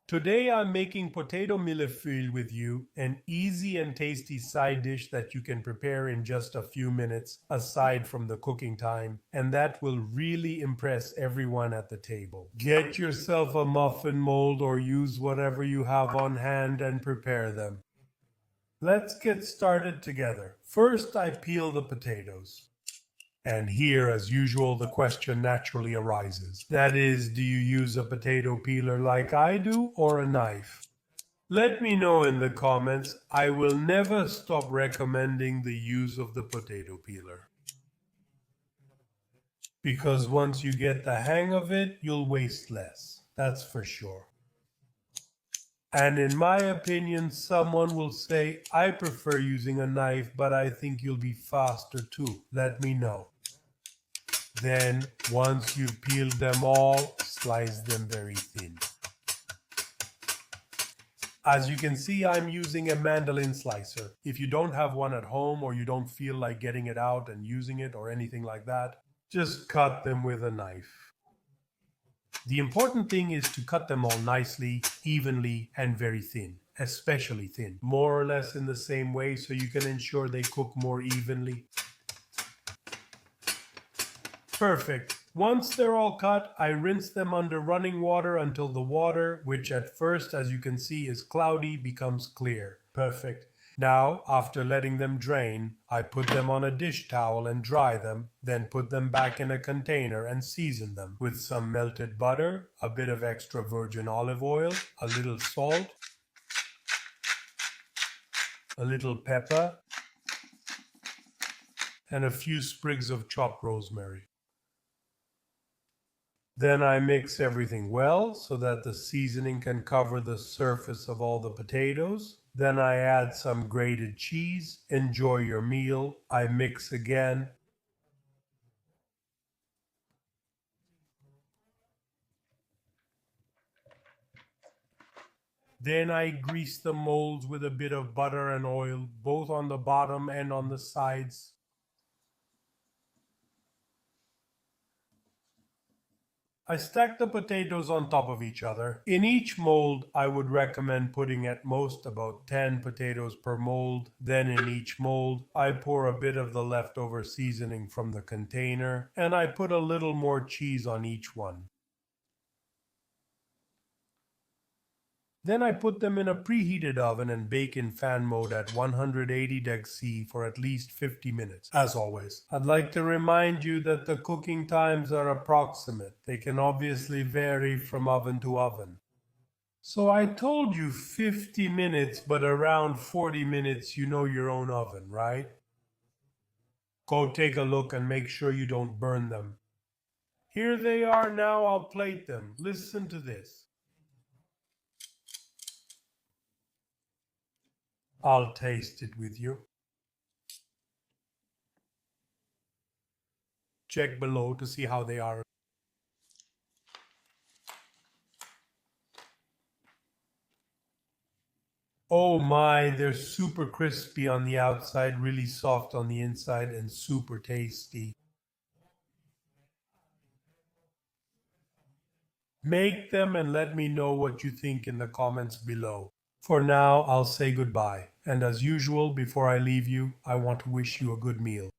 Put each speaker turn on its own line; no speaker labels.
Today I'm making potato mille-feuille with you, an easy and tasty side dish that you can prepare in just a few minutes aside from the cooking time, and that will really impress everyone at the table. Get yourself a muffin mold or use whatever you have on hand and prepare them. Let's get started together. First, I peel the potatoes. And here, as usual, the question naturally arises. That is, do you use a potato peeler like I do or a knife? Let me know in the comments. I will never stop recommending the use of the potato peeler. Because once you get the hang of it, you'll waste less. That's for sure. And in my opinion, someone will say, I prefer using a knife, but I think you'll be faster too. Let me know. Then, once you've peeled them all, slice them very thin. As you can see, I'm using a mandolin slicer. If you don't have one at home or you don't feel like getting it out and using it or anything like that, just cut them with a knife. The important thing is to cut them all nicely, evenly, and very thin, especially thin, more or less in the same way so you can ensure they cook more evenly. Perfect. Once they're all cut, I rinse them under running water until the water, which at first, as you can see, is cloudy, becomes clear. Perfect. Now, after letting them drain, I put them on a dish towel and dry them, then put them back in a container and season them with some melted butter, a bit of extra virgin olive oil, a little salt, a little pepper, and a few sprigs of chopped rosemary. Then I mix everything well so that the seasoning can cover the surface of all the potatoes. Then I add some grated cheese. Enjoy your meal. I mix again. Then I grease the molds with a bit of butter and oil, both on the bottom and on the sides. I stack the potatoes on top of each other. In each mold, I would recommend putting at most about 10 potatoes per mold. Then in each mold, I pour a bit of the leftover seasoning from the container, and I put a little more cheese on each one. Then I put them in a preheated oven and bake in fan mode at 180°C for at least 50 minutes. As always, I'd like to remind you that the cooking times are approximate. They can obviously vary from oven to oven. So I told you 50 minutes, but around 40 minutes you know your own oven, right? Go take a look and make sure you don't burn them. Here they are now, I'll plate them. Listen to this. I'll taste it with you. Check below to see how they are. Oh my, they're super crispy on the outside, really soft on the inside, and super tasty. Make them and let me know what you think in the comments below. For now, I'll say goodbye. And as usual, before I leave you, I want to wish you a good meal.